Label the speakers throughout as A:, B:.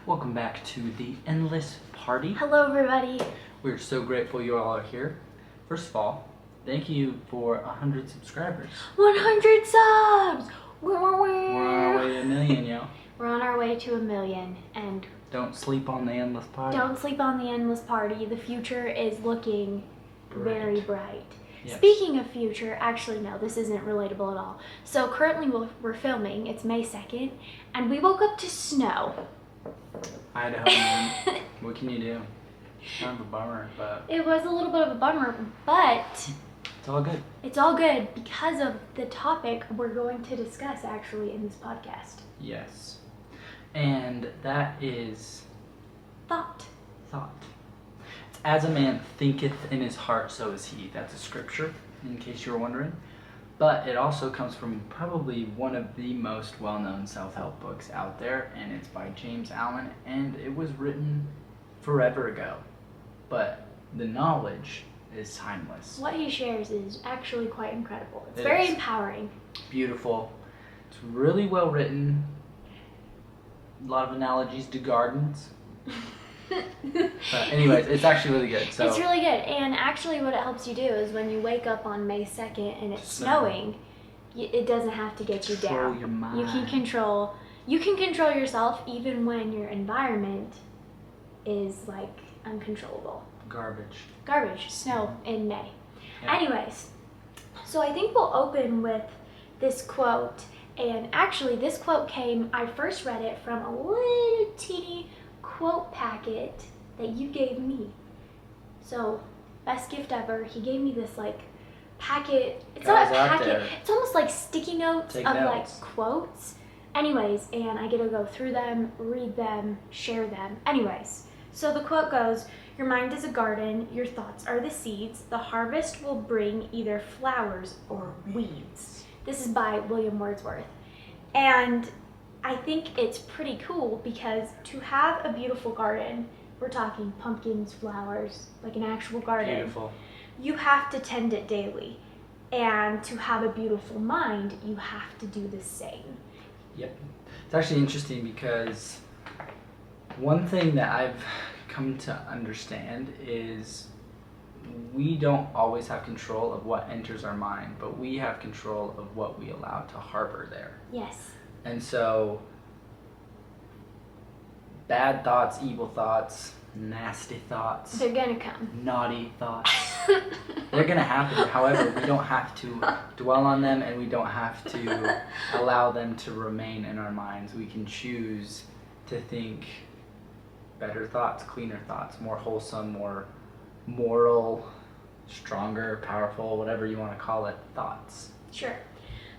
A: Welcome back to the Endless Party.
B: Hello, everybody.
A: We're so grateful you all are here. First of all, thank you for 100 subscribers.
B: 100 subs!
A: We're on our way to 1 million, yo.
B: We're on our way to 1 million, and
A: Don't sleep on the Endless Party.
B: don't sleep on the Endless Party. The future is looking very bright.
A: Yes.
B: Speaking of future, actually no, this isn't relatable at all. So currently we're filming, it's May 2nd, and we woke up to snow.
A: Idaho, man. What can you do? Kind of a bummer, but
B: It was a little bit of a bummer, but
A: it's all good.
B: it's all good because of the topic we're going to discuss actually in this podcast.
A: Yes. And that is
B: Thought.
A: thought. It's as a man thinketh in his heart, so is he. That's a scripture, in case you were wondering. But it also comes from probably one of the most well-known self-help books out there, and it's by James Allen, and it was written forever ago. But the knowledge is timeless.
B: What he shares is actually quite incredible. It's
A: It
B: very
A: is.
B: empowering.
A: Beautiful. It's really well written. A lot of analogies to gardens. But anyways, it's actually really good. So
B: It's really good. And actually what it helps you do is when you wake up on May 2nd and it's snowing, it doesn't have to get you
A: control
B: down.
A: your mind.
B: You can control yourself even when your environment is like uncontrollable.
A: Garbage.
B: Snow in May.
A: Yeah.
B: Anyways, so I think we'll open with this quote. And actually this quote I first read it from a little teeny quote packet that you gave me. So, best gift ever. He gave me this like packet. It's
A: Guys
B: not a
A: out
B: packet.
A: there,
B: It's almost like sticky notes
A: take
B: of
A: notes.
B: like quotes. Anyways, and I get to go through them, read them, share them. Anyways, so the quote goes, "Your mind is a garden, your thoughts are the seeds. The harvest will bring either flowers or weeds." This is by William Wordsworth. And I think it's pretty cool because to have a beautiful garden, we're talking pumpkins, flowers, like an actual garden.
A: Beautiful.
B: You have to tend it daily. And to have a beautiful mind, you have to do the same.
A: Yep. It's actually interesting because one thing that I've come to understand is we don't always have control of what enters our mind, but we have control of what we allow to harbor there.
B: Yes.
A: And so bad thoughts, evil thoughts, nasty thoughts,
B: They're gonna come.
A: naughty thoughts, they're going to happen. However, we don't have to dwell on them, and we don't have to allow them to remain in our minds. We can choose to think better thoughts, cleaner thoughts, more wholesome, more moral, stronger, powerful, whatever you want to call it, thoughts.
B: Sure.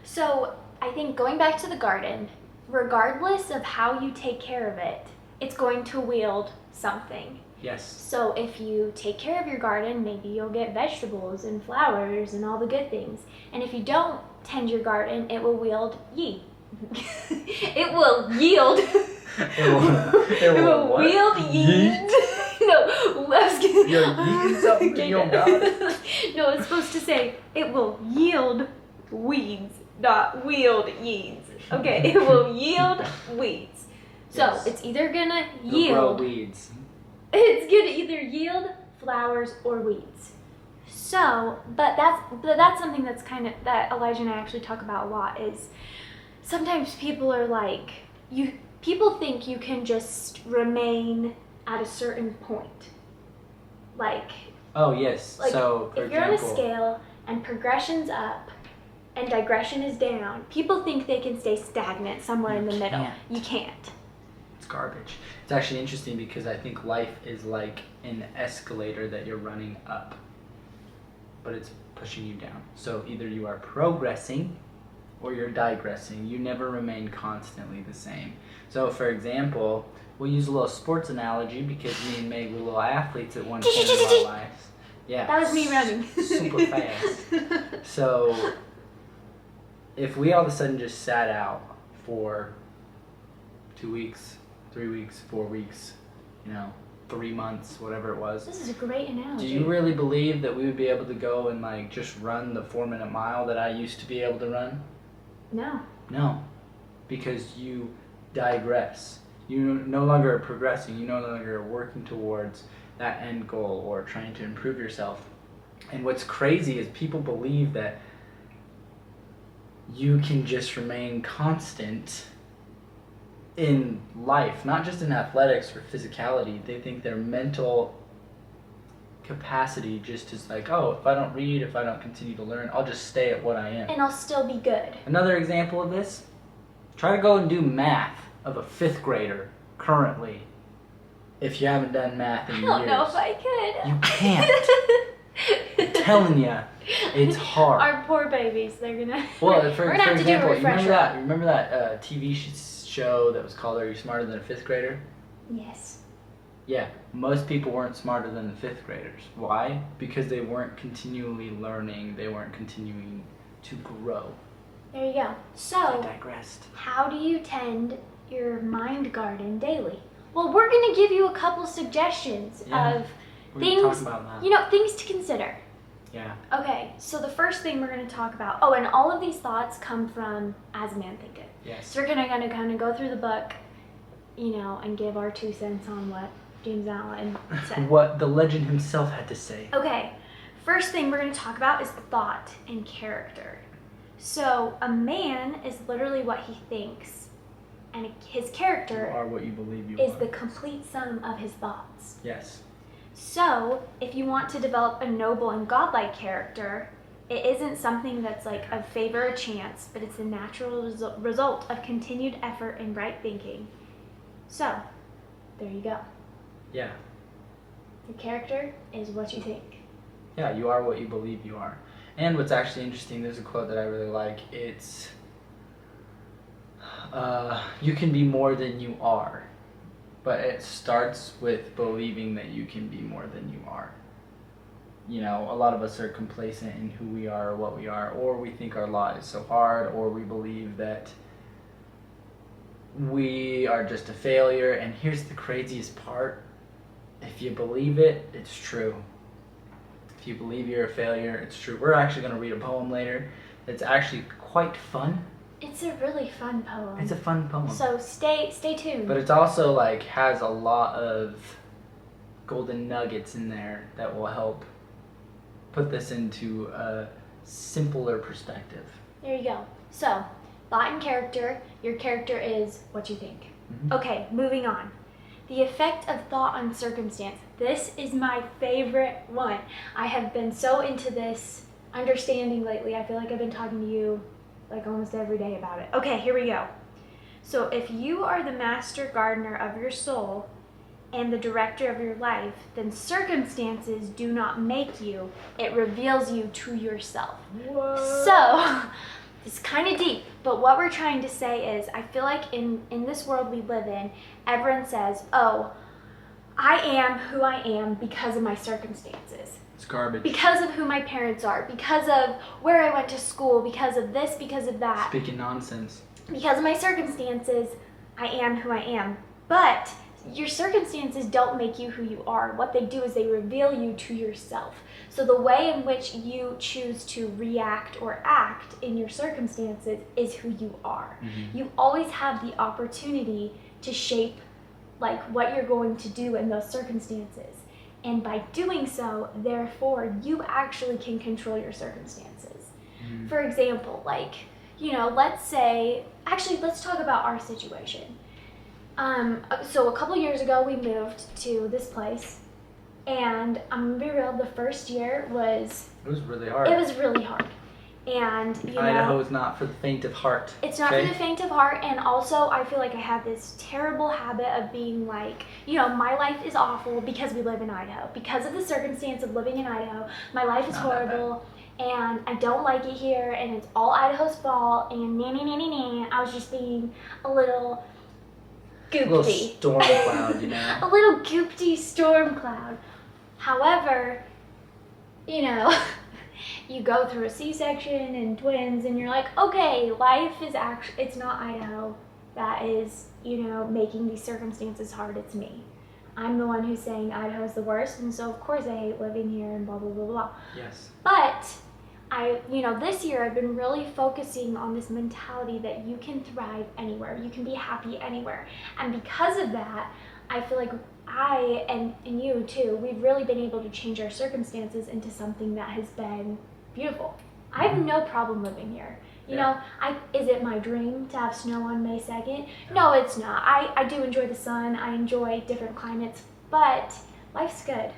B: So I think going back to the garden, regardless of how you take care of it, it's going to wield something.
A: Yes.
B: So if you take care of your garden, maybe you'll get vegetables and flowers and all the good things. And if you don't tend your garden, it will wield it will yield.
A: It will what?
B: wield yeet. No, I was kidding.
A: You're yeeting something?
B: Okay,
A: You
B: no.
A: don't got it?
B: No, it's supposed to say it will yield weeds, not wield yeeds. Okay, it will yield weeds. So
A: Yes.
B: it's either gonna
A: You'll grow
B: yield.
A: weeds.
B: It's gonna either yield flowers or weeds. So, but that's something that's that Elijah and I actually talk about a lot. Is sometimes people are like people think you can just remain at a certain point. Like
A: Oh, yes. So, for
B: if you're on a
A: example,
B: scale and progression's up and digression is down, people think they can stay stagnant somewhere in the middle.
A: can't.
B: You can't.
A: it's garbage. It's actually interesting because I think life is like an escalator that you're running up, but it's pushing you down. So either you are progressing or you're digressing. You never remain constantly the same. So for example, we'll use a little sports analogy because me and Meg were little athletes at one point in our lives. Yeah.
B: That was me running.
A: Super fast. So if we all of a sudden just sat out for 2 weeks, 3 weeks, 4 weeks, 3 months, whatever it was.
B: This is a great analogy.
A: Do you really believe that we would be able to go and like just run the 4-minute mile that I used to be able to run?
B: No.
A: No, because you digress. You no longer are progressing. You no longer are working towards that end goal or trying to improve yourself. And what's crazy is people believe that you can just remain constant in life, not just in athletics or physicality. They think their mental capacity just is like, oh, if I don't read, if I don't continue to learn, I'll just stay at what I am.
B: And I'll still be good.
A: Another example of this, try to go and do math of a 5th grader currently if you haven't done math in years.
B: I don't know if I could.
A: You can't. I'm telling you, it's hard.
B: Our poor babies, they're gonna.
A: Well,
B: we're
A: for
B: gonna have to do a
A: example,
B: refresher.
A: you remember that TV show that was called "Are You Smarter Than a 5th Grader"?
B: Yes.
A: Yeah, most people weren't smarter than the 5th graders. Why? Because they weren't continually learning. They weren't continuing to grow.
B: There you go.
A: I
B: So,
A: digressed.
B: how do you tend your mind garden daily? Well, we're gonna give you a couple suggestions
A: Yeah.
B: of
A: We're gonna talk
B: things,
A: about that.
B: things to consider.
A: Yeah.
B: Okay, so the first thing we're going to talk about, oh, and all of these thoughts come from As A Man Thinketh.
A: Yes.
B: So we're going to kind of go through the book, and give our 2 cents on what James Allen said.
A: What the legend himself had to say.
B: Okay, first thing we're going to talk about is thought and character. So a man is literally what he thinks, and his
A: You
B: character
A: are what you believe you
B: is
A: are.
B: the complete sum of his thoughts.
A: Yes.
B: So, if you want to develop a noble and godlike character, it isn't something that's like a favor or chance, but it's a natural result of continued effort and right thinking. So, there you go.
A: Yeah.
B: Your character is what you think.
A: Yeah, you are what you believe you are. And what's actually interesting, there's a quote that I really like. It's, you can be more than you are. But it starts with believing that you can be more than you are. A lot of us are complacent in who we are or what we are, or we think our lot is so hard, or we believe that we are just a failure. And here's the craziest part. If you believe it, it's true. If you believe you're a failure, it's true. We're actually going to read a poem later that's actually quite fun.
B: It's a really fun poem.
A: It's a fun poem.
B: So stay tuned.
A: But it's also has a lot of golden nuggets in there that will help put this into a simpler perspective.
B: There you go. So, thought and character. Your character is what you think.
A: Mm-hmm.
B: Okay, moving on. The effect of thought on circumstance. This is my favorite one. I have been so into this understanding lately. I feel like I've been talking to you almost every day about it. Okay, here we go. So if you are the master gardener of your soul and the director of your life, then circumstances do not make you. It reveals you to yourself.
A: What?
B: So, it's kind of deep, but what we're trying to say is, I feel like in this world we live in, everyone says, oh, I am who I am because of my circumstances.
A: It's garbage.
B: Because of who my parents are, because of where I went to school, because of this, because of that.
A: Speaking nonsense.
B: Because of my circumstances, I am who I am. But your circumstances don't make you who you are. What they do is they reveal you to yourself. So the way in which you choose to react or act in your circumstances is who you are.
A: Mm-hmm.
B: You always have the opportunity to shape what you're going to do in those circumstances. And by doing so, therefore, you actually can control your circumstances.
A: Mm-hmm.
B: For example, let's talk about our situation. So a couple years ago, we moved to this place, and I'm gonna be real, the first year was...
A: It was really hard.
B: It was really hard. And,
A: Idaho is not for the faint of heart.
B: It's not for the faint of heart, and also I feel like I have this terrible habit of being my life is awful because we live in Idaho. Because of the circumstance of living in Idaho, my life is horrible, and I don't like it here, and it's all Idaho's fault, and I was just being a little goopty.
A: A little storm cloud,
B: A little goopty storm cloud. However, you go through a C-section and twins, and you're like, okay, life is it's not Idaho that is, making these circumstances hard. It's me. I'm the one who's saying Idaho's the worst, and so of course I hate living here and blah, blah, blah, blah.
A: Yes.
B: But This year I've been really focusing on this mentality that you can thrive anywhere, you can be happy anywhere. And because of that, I feel like I and you too, we've really been able to change our circumstances into something that has been beautiful. I have no problem living here. Is it my dream to have snow on May 2nd? No, it's not. I do enjoy the sun. I enjoy different climates, but life's good.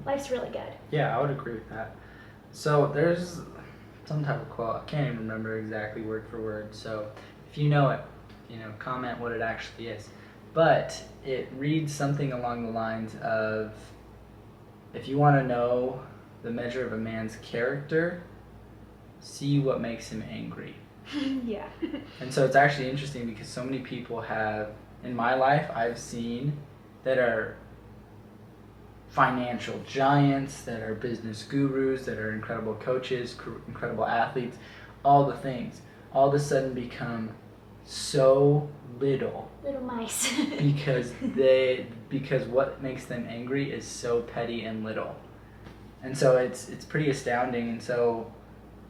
B: Life's really good.
A: Yeah, I would agree with that. So there's some type of quote. I can't even remember exactly word for word. So if you know it, comment what it actually is. But it reads something along the lines of, if you want to know the measure of a man's character, see what makes him angry.
B: Yeah.
A: And so it's actually interesting because so many people have, in my life, I've seen that are financial giants, that are business gurus, that are incredible coaches, incredible athletes, all the things, all of a sudden become so little
B: mice.
A: because what makes them angry is so petty and little. And so it's pretty astounding. And so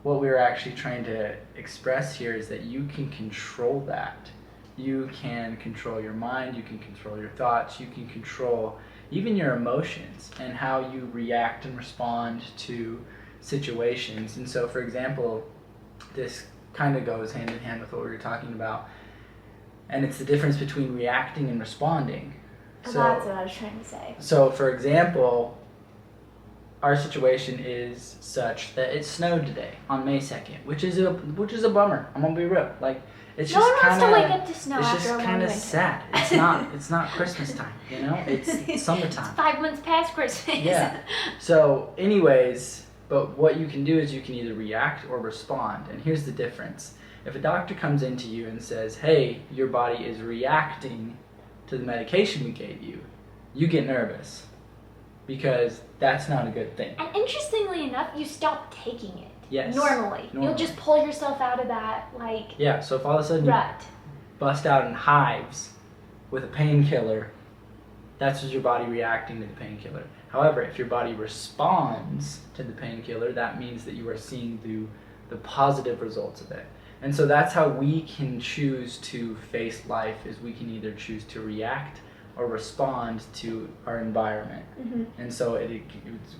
A: what we're actually trying to express here is that you can control that. You can control your mind, you can control your thoughts, you can control even your emotions and how you react and respond to situations. And so, for example, this kind of goes hand in hand with what we were talking about, and it's the difference between reacting and responding.
B: So that's what I was trying to say.
A: So, for example, our situation is such that it snowed today on May 2nd, which is a bummer. I'm gonna be real. Like, it's
B: no
A: just
B: one wants to wake up to snow
A: it's
B: after
A: just
B: a long
A: kind of
B: winter.
A: sad. It's not Christmas time, It's summertime.
B: It's 5 months past Christmas.
A: Yeah. So, anyways, but what you can do is you can either react or respond. And here's the difference. If a doctor comes into you and says, "Hey, your body is reacting to the medication we gave you," you get nervous because that's not a good thing.
B: And interestingly enough, you stop taking it.
A: Yes.
B: Normally. You'll just pull yourself out of that,
A: Yeah, so if all of a sudden
B: rut.
A: you bust out in hives with a painkiller, that's just your body reacting to the painkiller. However, if your body responds to the painkiller, that means that you are seeing the positive results of it. And so that's how we can choose to face life, is we can either choose to react or respond to our environment.
B: Mm-hmm.
A: And so it's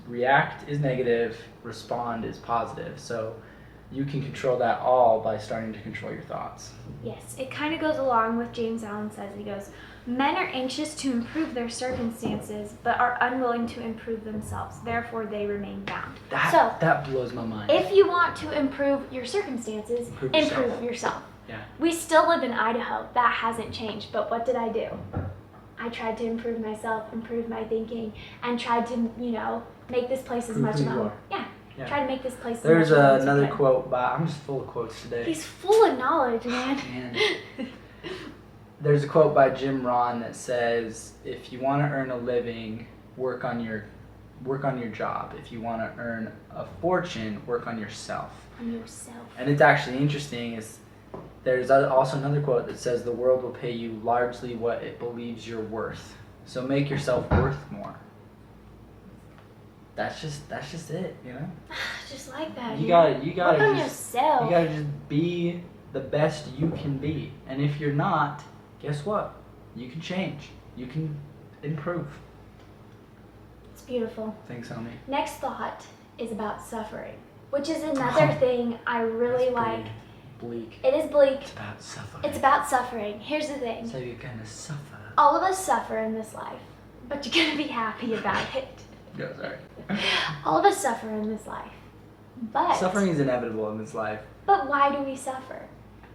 A: react is negative, respond is positive. So you can control that all by starting to control your thoughts.
B: Yes, it kind of goes along with James Allen says. He goes, "Men are anxious to improve their circumstances, but are unwilling to improve themselves. Therefore, they remain bound."
A: That blows my mind.
B: If you want to improve your circumstances, improve yourself.
A: Yeah.
B: We still live in Idaho. That hasn't changed. But what did I do? I tried to improve myself, improve my thinking, and tried to, make this place as much of a home. Yeah. Try to make this place as
A: There's
B: much of a home as
A: another
B: you can.
A: quote by, I'm just full of quotes today.
B: He's full of knowledge, man.
A: There's a quote by Jim Rohn that says, "If you want to earn a living, work on your job. If you want to earn a fortune, work on yourself."
B: On yourself.
A: And it's actually interesting is there's also another quote that says, "The world will pay you largely what it believes you're worth. So make yourself worth more." That's just it,
B: Just like that.
A: You gotta
B: work on yourself.
A: You gotta just be the best you can be. And if you're not, guess what? You can change. You can improve.
B: It's beautiful.
A: Thanks, homie.
B: Next thought is about suffering, which is another thing I really like.
A: Bleak.
B: It is bleak.
A: It's about suffering.
B: It's about suffering. Here's the thing.
A: So you're gonna suffer.
B: All of us suffer in this life, but you're gonna be happy about it.
A: No, sorry.
B: All of us suffer in this life, but
A: Suffering is inevitable in this life.
B: But why do we suffer?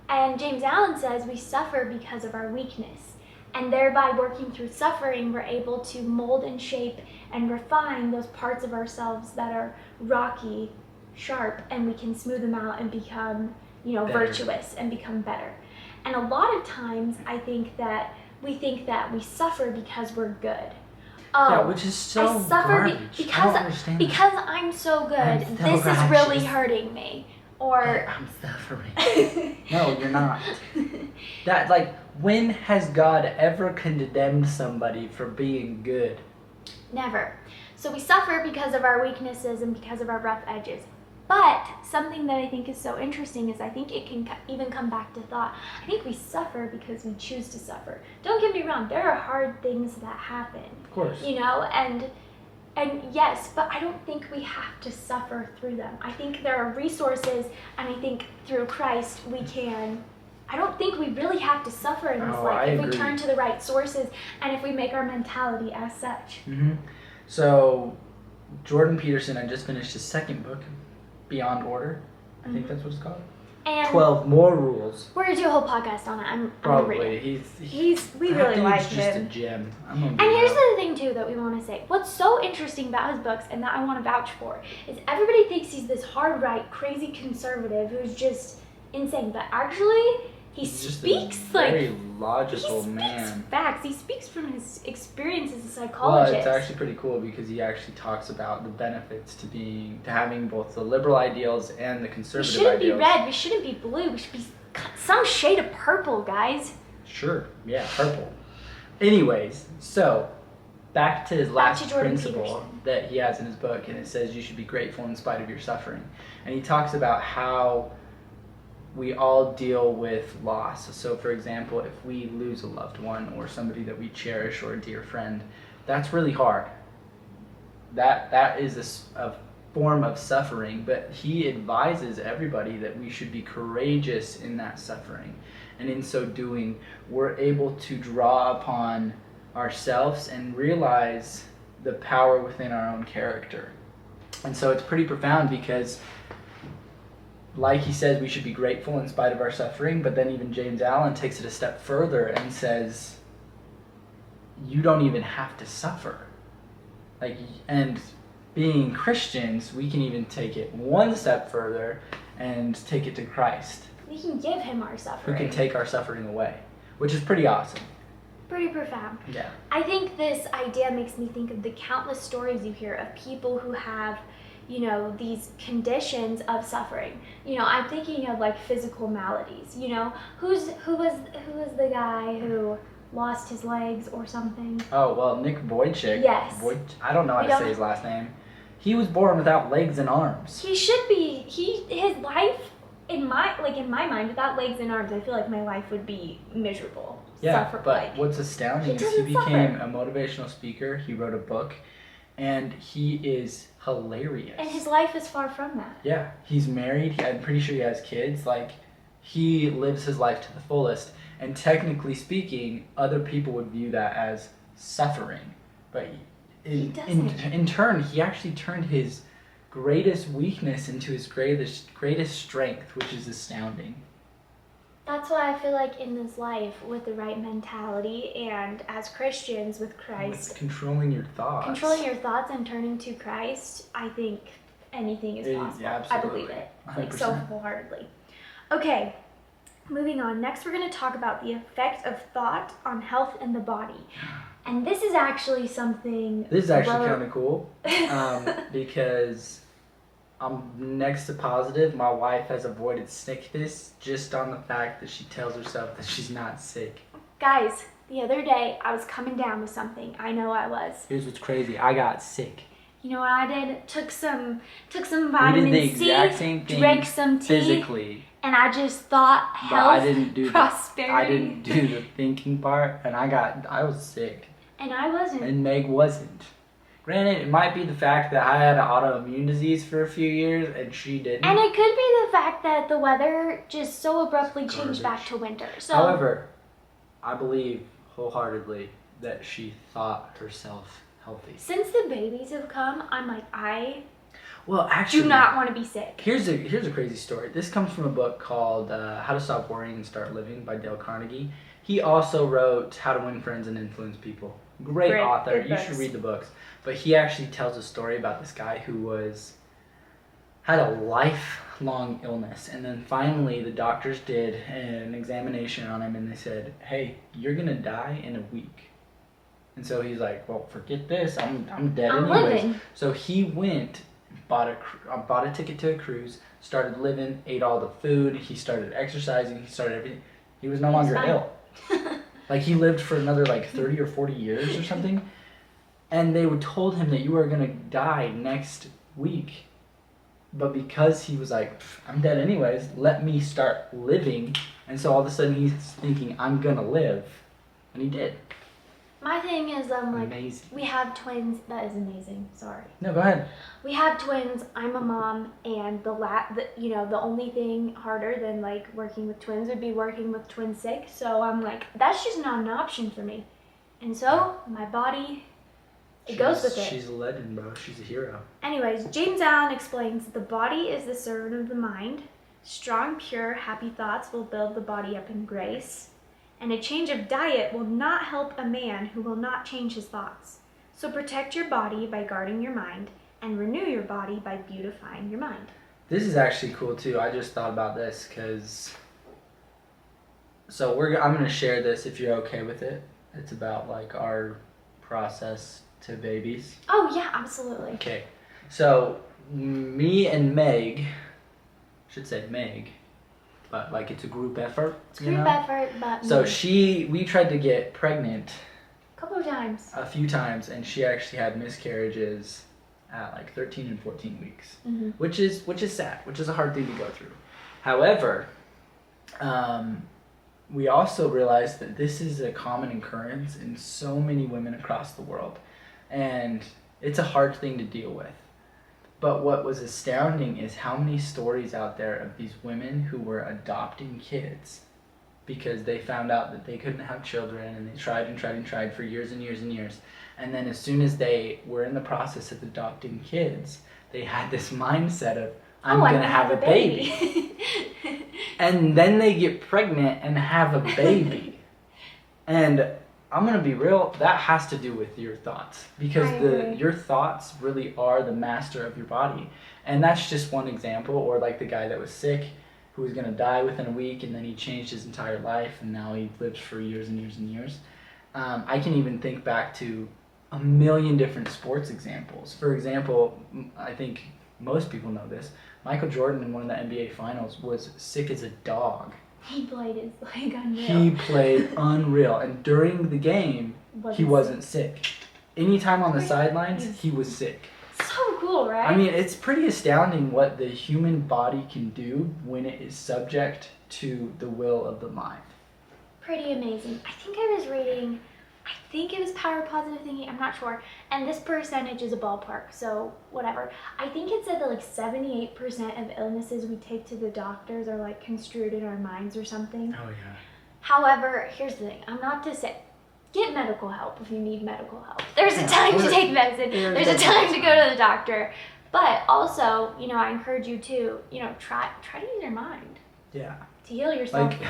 B: And James Allen says we suffer because of our weakness. And thereby working through suffering, we're able to mold and shape and refine those parts of ourselves that are rocky, sharp, and we can smooth them out and become,
A: Better.
B: virtuous and become better. And a lot of times I think that we suffer because we're good.
A: Yeah, which is so
B: I suffer
A: garbage. I don't understand
B: because I'm so good.
A: I'm so
B: This is really
A: righteous.
B: hurting me. Or
A: I'm suffering. No, you're not. When has God ever condemned somebody for being good?
B: Never. So we suffer because of our weaknesses and because of our rough edges. But something that I think is so interesting is I think it can even come back to thought. I think we suffer because we choose to suffer. Don't get me wrong, there are hard things that happen.
A: Of course.
B: You know, and yes, but I don't think we have to suffer through them. I think there are resources, and I think through Christ we can. I don't think we really have to suffer in this life if we turn to the right sources and if we make our mentality as such.
A: Mm-hmm. So, Jordan Peterson, I just finished his second book, Beyond Order. I think that's what it's called.
B: And
A: 12 More Rules.
B: We're gonna do a whole podcast on it. I'm
A: Probably.
B: We really like
A: him. He's just a gem.
B: And here's the thing too that we want to say. What's so interesting about his books and that I want to vouch for is everybody thinks he's this hard right, crazy conservative who's just insane, but actually he speaks like
A: very logical man.
B: Facts. He speaks from his experience as a psychologist.
A: Well, it's actually pretty cool because he actually talks about the benefits to having both the liberal ideals and the conservative ideals.
B: We shouldn't be red. We shouldn't be blue. We should be some shade of purple, guys.
A: Sure. Yeah, purple. Anyways, so back to his last principle that he has in his book, and it says you should be grateful in spite of your suffering. And he talks about how we all deal with loss. So for example, if we lose a loved one or somebody that we cherish or a dear friend, that's really hard. That is a form of suffering, but he advises everybody that we should be courageous in that suffering. And in so doing, we're able to draw upon ourselves and realize the power within our own character. And so it's pretty profound because like he says, we should be grateful in spite of our suffering, but then even James Allen takes it a step further and says, you don't even have to suffer. And being Christians, we can even take it one step further and take it to Christ.
B: We can give him our suffering.
A: Who can take our suffering away, which is pretty awesome.
B: Pretty profound.
A: Yeah.
B: I think this idea makes me think of the countless stories you hear of people who have these conditions of suffering. I'm thinking of like physical maladies. Who was the guy who lost his legs or something?
A: Oh, well, Nick Vujicic.
B: Yes.
A: I don't know how to say his last name. He was born without legs and arms.
B: He should be. His life, in my mind, without legs and arms, I feel like my life would be miserable.
A: Yeah, but what's astounding is he became a motivational speaker. He wrote a book. And he is hilarious.
B: And his life is far from that.
A: Yeah. He's married. I'm pretty sure he has kids. He lives his life to the fullest. And technically speaking, other people would view that as suffering. But in turn, he actually turned his greatest weakness into his greatest strength, which is astounding.
B: That's why I feel like in this life, with the right mentality and as Christians with Christ,
A: controlling your thoughts
B: and turning to Christ, I think anything is possible.
A: Yeah, absolutely.
B: I believe it
A: 100%.
B: so wholeheartedly. Okay, moving on. Next, we're going to talk about the effect of thought on health and the body. And this is actually something.
A: This is actually kind of cool because I'm next to positive my wife has avoided sickness just on the fact that she tells herself that she's not sick.
B: Guys, the other day I was coming down with something. I know I was.
A: Here's what's crazy. I got sick.
B: You know what I did? Took some vitamin C,
A: exact same thing
B: drank some tea,
A: physically.
B: And I just thought health, prosperity.
A: I didn't do the thinking part, and I was sick.
B: And I wasn't.
A: And Meg wasn't. Granted, it might be the fact that I had an autoimmune disease for a few years and she didn't.
B: And it could be the fact that the weather just so abruptly changed back to winter. So,
A: however, I believe wholeheartedly that she thought herself healthy.
B: Since the babies have come, I'm like, I
A: actually
B: do not want to be sick.
A: Here's a crazy story. This comes from a book called How to Stop Worrying and Start Living by Dale Carnegie. He also wrote How to Win Friends and Influence People. Great author. You should read the books. But he actually tells a story about this guy who had a lifelong illness, and then finally the doctors did an examination on him, and they said, "Hey, you're gonna die in a week." And so he's like, "Well, forget this. I'm dead anyways."
B: Living.
A: So he went, bought a ticket to a cruise, started living, ate all the food. He started exercising. He started everything. He was no longer ill. He lived for another 30 or 40 years or something. And they told him that you are going to die next week. But because he was like, I'm dead anyways, let me start living. And so all of a sudden he's thinking, I'm gonna live. And he did.
B: My thing is, like,
A: Amazing.
B: we have twins. That is amazing. Sorry.
A: No, go ahead.
B: We have twins. I'm a mom, and the only thing harder than like working with twins would be working with twin sick. So I'm like, that's just not an option for me. And so my body, it goes with it.
A: She's a legend, bro. She's a hero.
B: Anyways, James Allen explains the body is the servant of the mind. Strong, pure, happy thoughts will build the body up in grace. And a change of diet will not help a man who will not change his thoughts. So protect your body by guarding your mind, and renew your body by beautifying your mind.
A: This is actually cool too. I just thought about this because. So I'm gonna share this if you're okay with it. It's about like our process to babies.
B: Oh yeah, absolutely.
A: Okay, so me and Meg, should say Meg, but like it's a group effort.
B: It's a group effort, but
A: so we tried to get pregnant
B: a couple of times,
A: a few times, and she actually had miscarriages at like 13 and 14 weeks, which is sad, which is a hard thing to go through. However, we also realized that this is a common occurrence in so many women across the world, and it's a hard thing to deal with. But what was astounding is how many stories out there of these women who were adopting kids because they found out that they couldn't have children, and they tried and tried and tried for years and years and years. And then as soon as they were in the process of adopting kids, they had this mindset of, I'm going to have a baby. And then they get pregnant and have a baby. And I'm going to be real, that has to do with your thoughts, because your thoughts really are the master of your body. And that's just one example. Or like the guy that was sick, who was going to die within a week, and then he changed his entire life, and now he lives for years and years and years. I can even think back to a million different sports examples. For example, I think most people know this, Michael Jordan in one of the NBA finals was sick as a dog.
B: He played his like unreal.
A: He played unreal, and during the game, he wasn't sick. Anytime on the sidelines, he was sick.
B: So cool, right?
A: I mean, it's pretty astounding what the human body can do when it is subject to the will of the mind.
B: Pretty amazing. I think I was reading, it was Power Positive Thinking, I'm not sure, and this percentage is a ballpark, so whatever. I think it said that like 78% of illnesses we take to the doctors are like construed in our minds or something.
A: Oh yeah.
B: However, here's the thing, I'm not to say, get medical help if you need medical help. There's a time to take medicine, there's a time to go to the doctor, but also, I encourage you to, try to use your mind.
A: Yeah.
B: To heal yourself.
A: Like,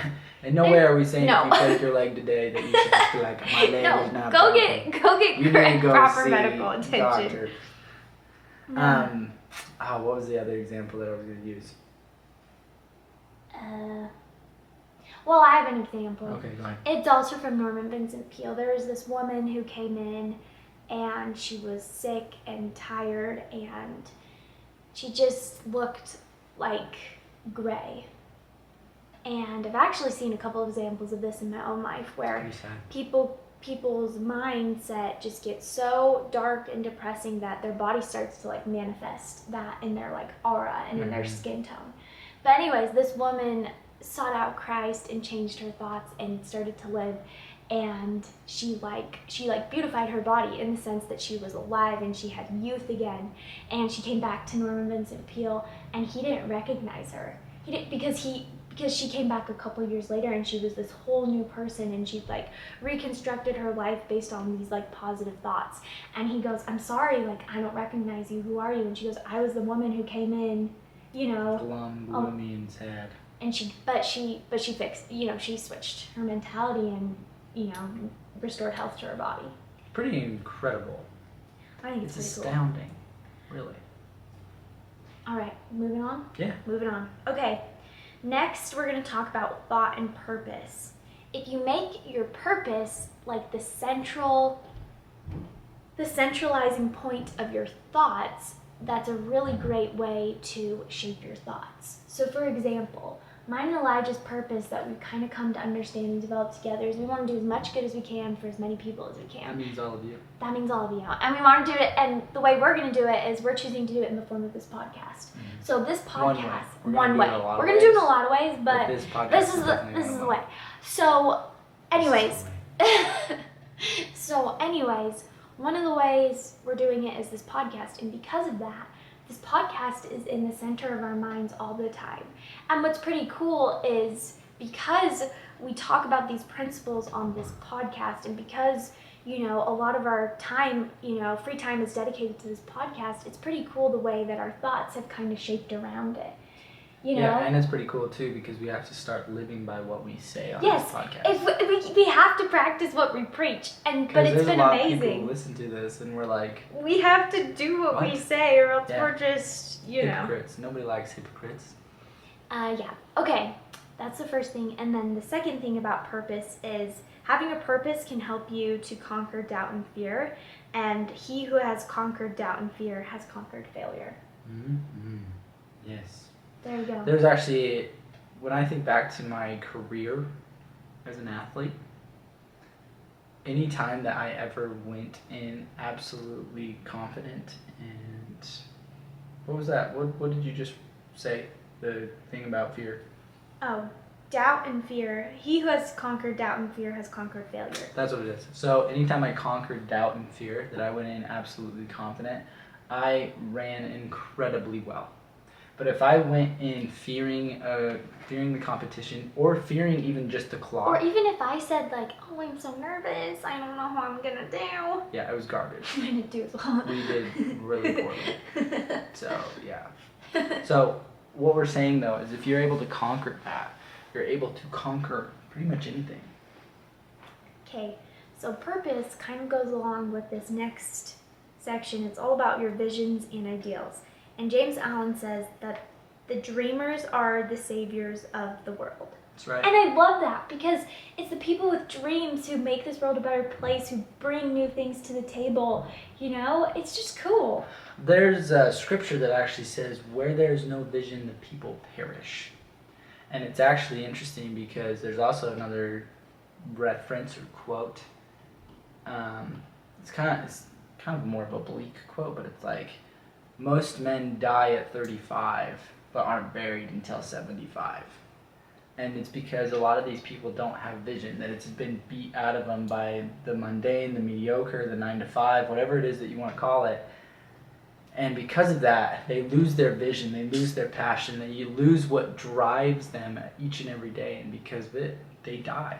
A: in no way are we saying if you break your leg today that you should just be like, my leg is not broken.
B: Go get proper medical attention.
A: Doctor.
B: No.
A: What was the other example that I was going to use?
B: Well, I have an example.
A: Okay, go ahead.
B: It's also from Norman Vincent Peale. There was this woman who came in, and she was sick and tired, and she just looked like gray. And I've actually seen a couple of examples of this in my own life where people's mindset just gets so dark and depressing that their body starts to like manifest that in their like aura and in their skin tone. But anyways, this woman sought out Christ and changed her thoughts and started to live, and she beautified her body in the sense that she was alive and she had youth again, and she came back to Norman Vincent Peale, and he didn't recognize her. He didn't, because she came back a couple years later and she was this whole new person, and she'd like reconstructed her life based on these like positive thoughts. And he goes, I'm sorry, like I don't recognize you, who are you? And she goes, I was the woman who came in,
A: glum, gloomy, and sad.
B: And she fixed, she switched her mentality and, restored health to her body.
A: Pretty incredible.
B: I think it's pretty
A: astounding, really.
B: All right, moving on?
A: Yeah.
B: Moving on. Okay, next we're going to talk about thought and purpose. If you make your purpose like the centralizing point of your thoughts, that's a really great way to shape your thoughts. So for example, Mine and Elijah's purpose that we've kind of come to understand and develop together is we want to do as much good as we can for as many people as we can.
A: That means all of you.
B: That means all of you. And we want to do it, and the way we're going to do it is we're choosing to do it in the form of this podcast.
A: Mm-hmm.
B: So this podcast,
A: one way.
B: We're going to do it in a lot of ways, but
A: this podcast
B: this is the way. So, anyways, one of the ways we're doing it is this podcast, and because of that, this podcast is in the center of our minds all the time. And what's pretty cool is because we talk about these principles on this podcast, and because, you know, a lot of our time, you know, free time is dedicated to this podcast, it's pretty cool the way that our thoughts have kind of shaped around it. You know?
A: Yeah, and it's pretty cool too because we have to start living by what we say on this podcast.
B: If we have to practice what we preach, but it's been amazing.
A: There's a lot of people who listen to this and we're like,
B: we have to do what we say, or else we're just, you know.
A: Hypocrites. Nobody likes hypocrites.
B: Yeah. Okay, that's the first thing. And then the second thing about purpose is having a purpose can help you to conquer doubt and fear. And he who has conquered doubt and fear has conquered failure.
A: Mm-hmm. Yes.
B: There you go.
A: There's actually, when I think back to my career as an athlete, any time that I ever went in absolutely confident and, what was that? What did you just say? The thing about fear.
B: Oh, doubt and fear. He who has conquered doubt and fear has conquered failure.
A: That's what it is. So anytime I conquered doubt and fear, that I went in absolutely confident, I ran incredibly well. But if I went in fearing the competition, or fearing even just the clock,
B: or even if I said like, "Oh, I'm so nervous, I don't know how I'm gonna do."
A: Yeah, it was garbage.
B: I didn't do as well.
A: We did really poorly. So yeah. So what we're saying though is, if you're able to conquer that, you're able to conquer pretty much anything.
B: Okay, so purpose kind of goes along with this next section. It's all about your visions and ideals. And James Allen says that the dreamers are the saviors of the world.
A: That's right.
B: And I love that because it's the people with dreams who make this world a better place, who bring new things to the table. You know, it's just cool.
A: There's a scripture that actually says, where there's no vision, the people perish. And it's actually interesting because there's also another reference or quote. It's kind of more of a bleak quote, but it's like, most men die at 35, but aren't buried until 75. And it's because a lot of these people don't have vision, that it's been beat out of them by the mundane, the mediocre, the 9 to 5, whatever it is that you want to call it. And because of that, they lose their vision, they lose their passion, they lose what drives them each and every day, and because of it, they die.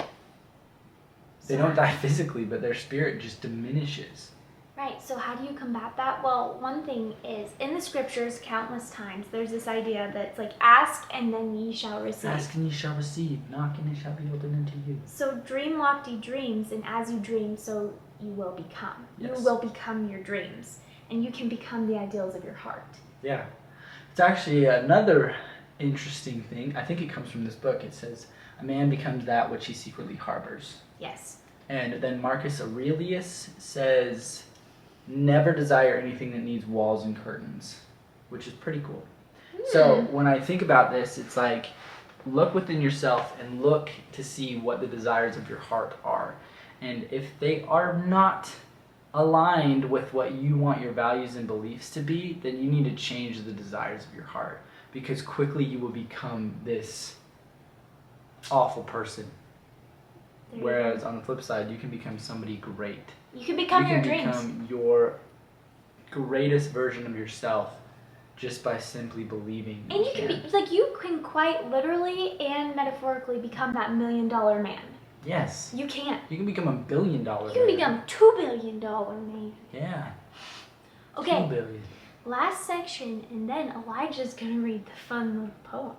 A: They don't die physically, but their spirit just diminishes.
B: Right, so how do you combat that? Well, one thing is, in the scriptures, countless times, there's this idea that it's like, ask and then ye shall receive.
A: Ask and ye shall receive, knock and it shall be opened unto you.
B: So dream lofty dreams, and as you dream, so you will become.
A: Yes.
B: You will become your dreams, and you can become the ideals of your heart.
A: Yeah. It's actually another interesting thing. I think it comes from this book. It says, a man becomes that which he secretly harbors.
B: Yes.
A: And then Marcus Aurelius says, never desire anything that needs walls and curtains, which is pretty cool. So when I think about this, it's like, look within yourself and look to see what the desires of your heart are. And if they are not aligned with what you want your values and beliefs to be, then you need to change the desires of your heart, because quickly you will become this awful person. Whereas on the flip side, you can become somebody great.
B: You can become your dreams.
A: You can become your greatest version of yourself just by simply believing.
B: And you can be, like, you can quite literally and metaphorically become that $1 million man.
A: Yes.
B: You can.
A: You can become $1 billion man.
B: You can become $2 billion man.
A: Yeah.
B: Okay.
A: $2 billion.
B: Last section, and then Elijah's gonna read the fun little poem.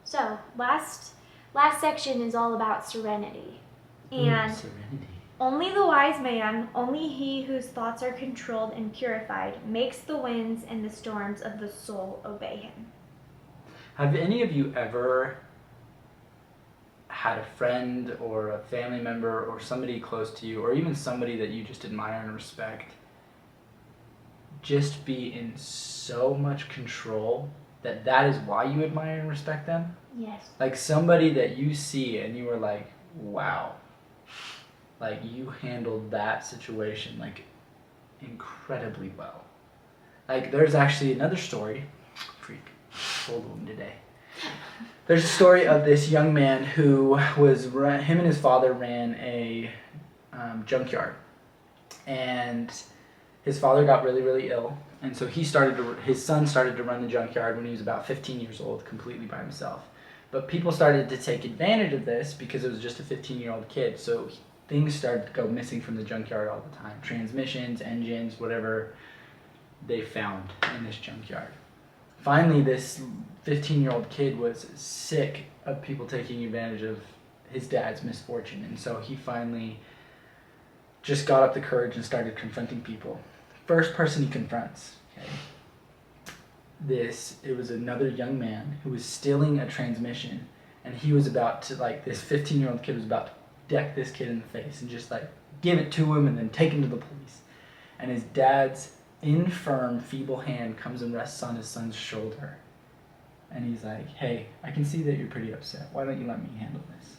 B: So last section is all about serenity. And
A: serenity.
B: Only the wise man, only he whose thoughts are controlled and purified, makes the winds and the storms of the soul obey him.
A: Have any of you ever had a friend or a family member or somebody close to you, or even somebody that you just admire and respect, just be in so much control that is why you admire and respect them?
B: Yes.
A: Like somebody that you see and you are like, wow, like you handled that situation like incredibly well. Like there's actually another story, freak, told one today. There's a story of this young man who him and his father ran a junkyard, and his father got really, really ill, and so his son started to run the junkyard when he was about 15 years old, completely by himself. But people started to take advantage of this because it was just a 15-year-old kid, so things started to go missing from the junkyard all the time. Transmissions, engines, whatever they found in this junkyard. Finally, this 15-year-old kid was sick of people taking advantage of his dad's misfortune, and so he finally just got up the courage and started confronting people. First person he confronts, okay, it was another young man who was stealing a transmission, and he was about to, like, this 15-year-old kid was about to deck this kid in the face and just like give it to him and then take him to the police. And his dad's infirm, feeble hand comes and rests on his son's shoulder. And he's like, hey, I can see that you're pretty upset. Why don't you let me handle this?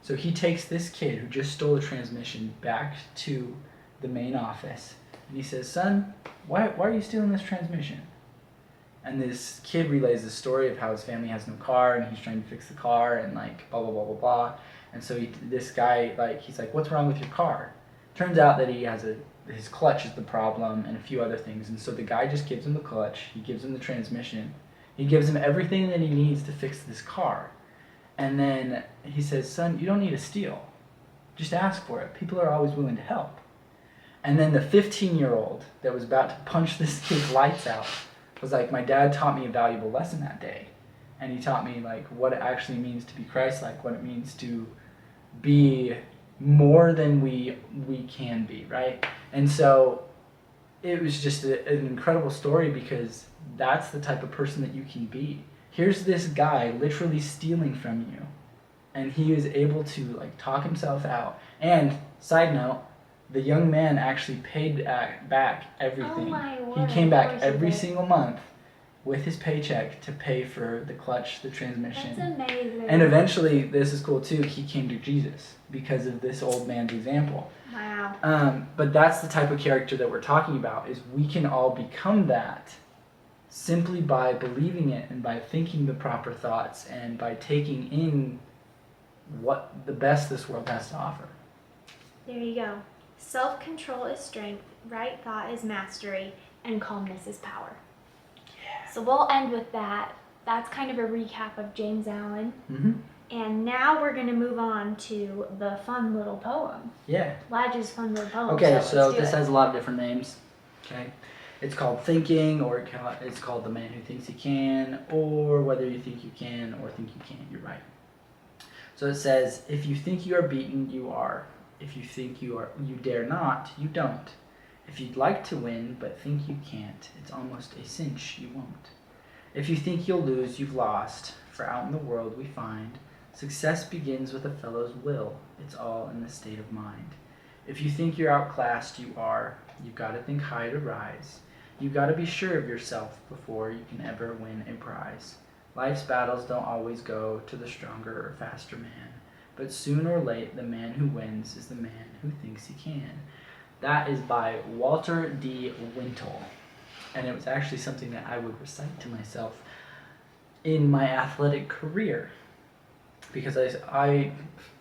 A: So he takes this kid who just stole a transmission back to the main office. And he says, son, why are you stealing this transmission? And this kid relays the story of how his family has no car and he's trying to fix the car and like blah, blah, blah, blah, blah. And so this guy, like, he's like, what's wrong with your car? Turns out that he has his clutch is the problem and a few other things. And so the guy just gives him the clutch. He gives him the transmission. He gives him everything that he needs to fix this car. And then he says, son, you don't need to steal. Just ask for it. People are always willing to help. And then the 15-year-old that was about to punch this kid's lights out was like, my dad taught me a valuable lesson that day. And he taught me like what it actually means to be Christ-like, what it means to be more than we can be, right? And so it was just an incredible story because that's the type of person that you can be. Here's this guy literally stealing from you, and he was able to like talk himself out. And side note, the young man actually paid back everything.
B: Oh my word,
A: he came back every single month with his paycheck to pay for the clutch, the transmission.
B: That's amazing.
A: And eventually, this is cool too, he came to Jesus because of this old man's example.
B: Wow.
A: But that's the type of character that we're talking about, is we can all become that simply by believing it and by thinking the proper thoughts and by taking in what the best this world has to offer.
B: There you go. Self-control is strength, right thought is mastery, and calmness is power.
A: Yeah.
B: So we'll end with that. That's kind of a recap of James Allen.
A: Mm-hmm.
B: And now we're going to move on to the fun little poem.
A: Yeah.
B: Ladge's fun little poem.
A: Okay, so
B: let's
A: this
B: do it.
A: has a lot of different names. Okay. It's called Thinking, or it's called The Man Who Thinks He Can, or Whether You Think You Can or Think You Can't. You're right. So it says, if you think you are beaten, you are. If you think you dare not, you don't. If you'd like to win but think you can't, it's almost a cinch you won't. If you think you'll lose, you've lost, for out in the world we find success begins with a fellow's will. It's all in the state of mind. If you think you're outclassed, you are. You've got to think high to rise. You've got to be sure of yourself before you can ever win a prize. Life's battles don't always go to the stronger or faster man, but soon or late, the man who wins is the man who thinks he can. That is by Walter D. Wintle. And it was actually something that I would recite to myself in my athletic career. Because I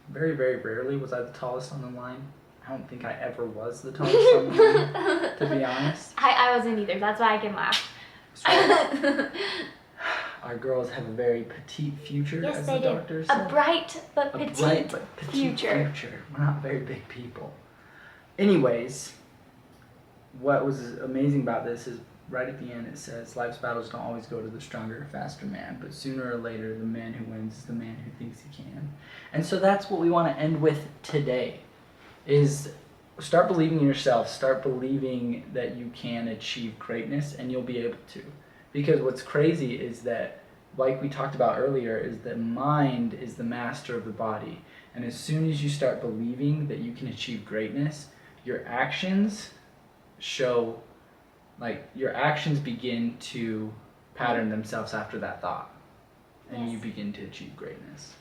A: very, very rarely was I the tallest on the line. I don't think I ever was the tallest on the line, to be honest.
B: I wasn't either. That's why I can laugh.
A: So, our girls have a very petite future,
B: Yes,
A: as
B: they
A: the
B: do.
A: doctor
B: A
A: said.
B: bright but
A: A
B: petite,
A: bright but petite
B: future.
A: We're not very big people. Anyways, what was amazing about this is right at the end it says, life's battles don't always go to the stronger or faster man, but sooner or later the man who wins is the man who thinks he can. And so that's what we want to end with today, is start believing in yourself, start believing that you can achieve greatness, and you'll be able to. Because what's crazy is that, like we talked about earlier, is that mind is the master of the body. And as soon as you start believing that you can achieve greatness, your actions begin to pattern themselves after that thought. And
B: Yes.
A: you begin to achieve greatness.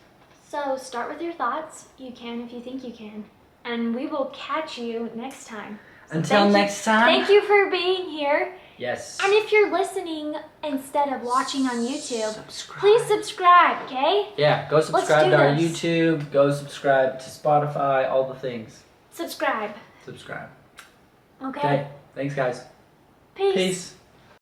B: So start with your thoughts. You can if you think you can. And we will catch you next time. So
A: Until next time.
B: Thank you for being here.
A: Yes.
B: And if you're listening instead of watching on YouTube,
A: subscribe.
B: please subscribe, okay?
A: Yeah, go subscribe
B: do
A: to our
B: this.
A: YouTube. Go subscribe to Spotify. All the things.
B: Subscribe.
A: Subscribe.
B: Okay?
A: Okay. Thanks, guys.
B: Peace.
A: Peace.